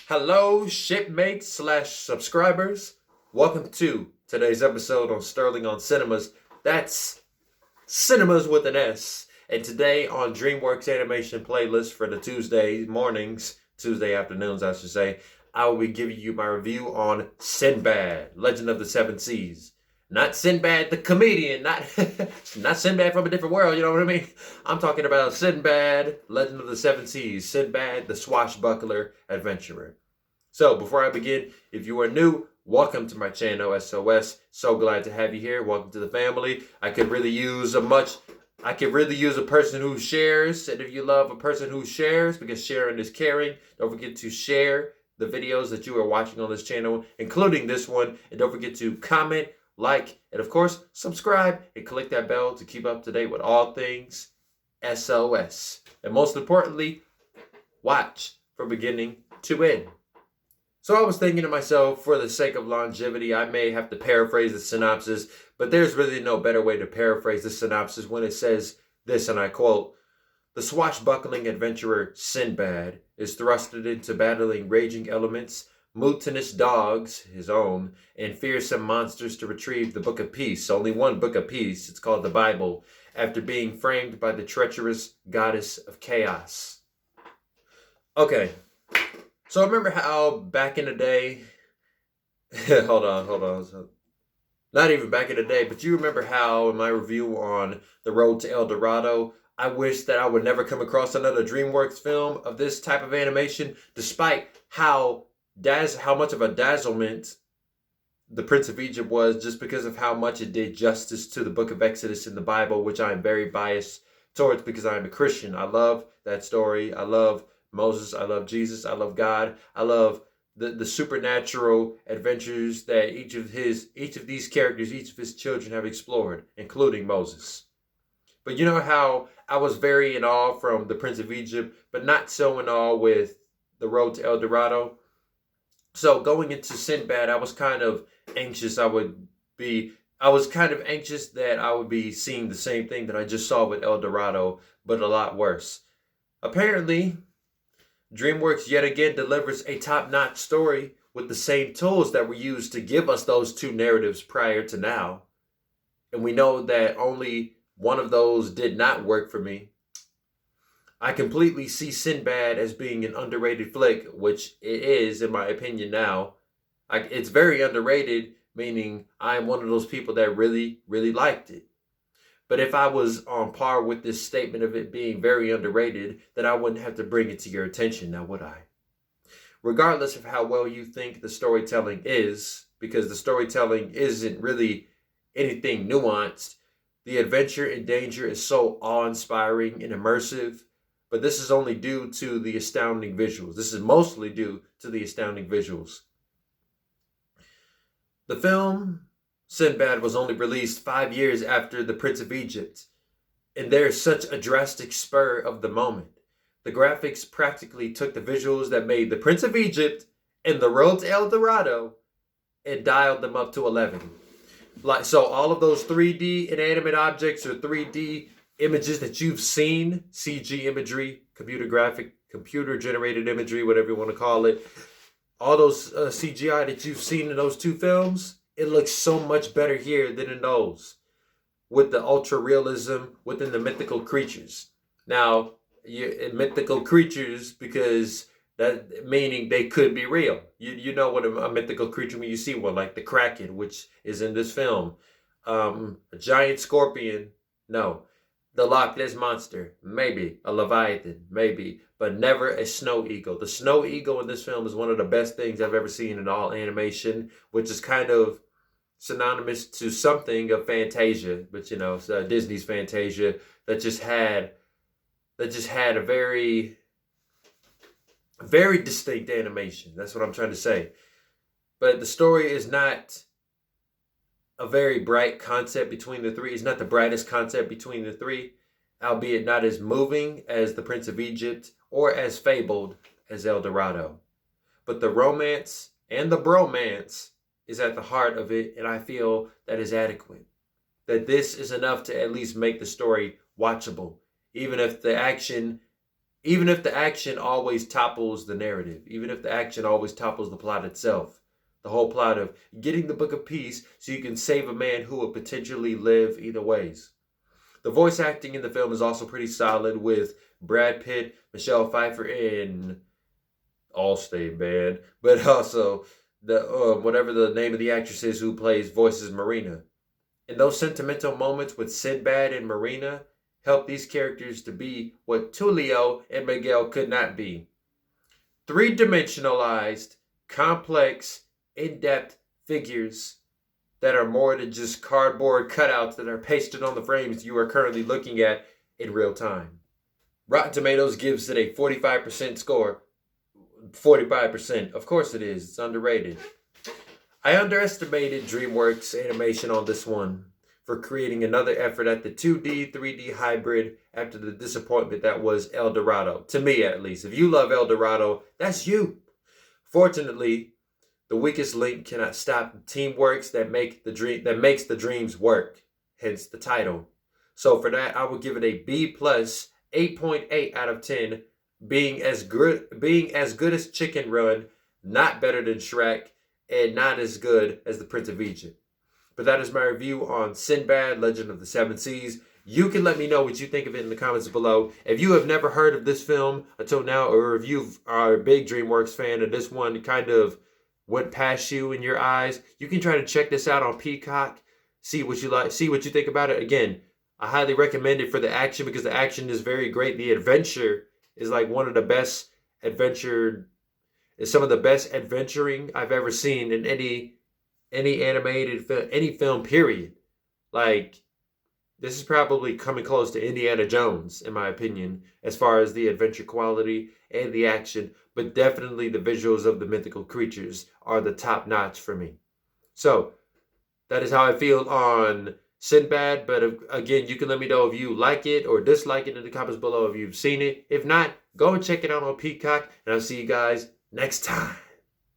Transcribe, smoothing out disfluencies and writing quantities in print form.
Hello, shipmates slash subscribers. Welcome to today's episode on Sterling on Cinemas. That's Cinemas with an S. And today on DreamWorks Animation playlist for the Tuesday mornings, Tuesday afternoons, I should say, I will be giving you my review on Sinbad, Legend of the Seven Seas. Not Sinbad the comedian, not Sinbad from a different world, you know what I mean? I'm talking about Sinbad, Legend of the Seven Seas, Sinbad the swashbuckler adventurer. So before I begin, if you are new, welcome to my channel, SOS. So glad to have you here. Welcome to the family. I could really use a person who shares. And if you love a person who shares, because sharing is caring, don't forget to share the videos that you are watching on this channel, including this one. And don't forget to comment, like, and of course, subscribe and click that bell to keep up to date with all things SOS. And most importantly, watch from beginning to end. So I was thinking to myself, for the sake of longevity, I may have to paraphrase the synopsis, but there's really no better way to paraphrase the synopsis when it says this, and I quote, "The swashbuckling adventurer Sinbad is thrusted into battling raging elements, mutinous dogs, his own, and fearsome monsters to retrieve the Book of Peace, only one Book of Peace, it's called the Bible, after being framed by the treacherous goddess of chaos." Okay. So remember how back in the day, hold on. Not even back in the day, but you remember how in my review on The Road to El Dorado, I wish that I would never come across another DreamWorks film of this type of animation, despite how much of a dazzlement The Prince of Egypt was, just because of how much it did justice to the book of Exodus in the Bible, which I am very biased towards because I am a Christian. I love that story. I love Moses, I love Jesus, I love God, I love the supernatural adventures that each of these characters, each of his children have explored, including Moses. But you know how I was very in awe from The Prince of Egypt, but not so in awe with The Road to El Dorado. So going into Sinbad, I was kind of anxious that I would be seeing the same thing that I just saw with El Dorado, but a lot worse. Apparently, DreamWorks yet again delivers a top-notch story with the same tools that were used to give us those two narratives prior to now. And we know that only one of those did not work for me. I completely see Sinbad as being an underrated flick, which it is in my opinion now. It's very underrated, meaning I'm one of those people that really, really liked it. But if I was on par with this statement of it being very underrated, then I wouldn't have to bring it to your attention now, would I? Regardless of how well you think the storytelling is, because the storytelling isn't really anything nuanced, the adventure and danger is so awe-inspiring and immersive, but this is only due to the astounding visuals. This is mostly due to the astounding visuals. The film Sinbad was only released 5 years after The Prince of Egypt, and there's such a drastic spur of the moment. The graphics practically took the visuals that made The Prince of Egypt and The Road to El Dorado and dialed them up to 11. So all of those 3D inanimate objects or 3D images that you've seen, CG imagery, computer generated imagery, whatever you want to call it, all those CGI that you've seen in those two films, it looks so much better here than in those, with the ultra-realism within the mythical creatures. Now, mythical creatures, because that meaning they could be real. You know what a mythical creature when you see one, like the Kraken, which is in this film. A giant scorpion, no. The Loch Ness Monster, maybe. A Leviathan, maybe. But never a snow eagle. The snow eagle in this film is one of the best things I've ever seen in all animation, which is kind of synonymous to something of Fantasia, but you know, Disney's Fantasia that just had a very, very distinct animation. That's what I'm trying to say. But the story is not a very bright concept between the three. It's not the brightest concept between the three, albeit not as moving as The Prince of Egypt or as fabled as El Dorado. But the romance and the bromance is at the heart of it, and I feel that is adequate. That this is enough to at least make the story watchable, even if the action Even if the action always topples the narrative, even if the action always topples the plot itself, the whole plot of getting the Book of Peace so you can save a man who will potentially live either ways. The voice acting in the film is also pretty solid with Brad Pitt, Michelle Pfeiffer, and Allstate Band, but also the whatever the name of the actress is who voices Marina. And those sentimental moments with Sinbad and Marina help these characters to be what Tulio and Miguel could not be. Three-dimensionalized, complex, in-depth figures that are more than just cardboard cutouts that are pasted on the frames you are currently looking at in real time. Rotten Tomatoes gives it a 45% score. 45%. Of course it is. It's underrated. I underestimated DreamWorks Animation on this one for creating another effort at the 2D, 3D hybrid after the disappointment that was El Dorado. To me, at least. If you love El Dorado, that's you. Fortunately, the weakest link cannot stop the teamwork that makes the dreams work. Hence the title. So for that, I would give it a B plus, 8.8 out of 10. Being as good as Chicken Run, not better than Shrek, and not as good as The Prince of Egypt. But that is my review on Sinbad, Legend of the Seven Seas. You can let me know what you think of it in the comments below. If you have never heard of this film until now, or if you are a big DreamWorks fan and this one kind of went past you in your eyes, you can try to check this out on Peacock. See what you like. See what you think about it. Again, I highly recommend it for the action because the action is very great. The adventure is like one of the best some of the best adventuring I've ever seen in any animated film, any film, period. Like, this is probably coming close to Indiana Jones, in my opinion, as far as the adventure quality and the action, but definitely the visuals of the mythical creatures are the top notch for me. So, that is how I feel on Sinbad, but again, you can let me know if you like it or dislike it in the comments below if you've seen it. If not, go and check it out on Peacock, and I'll see you guys next time.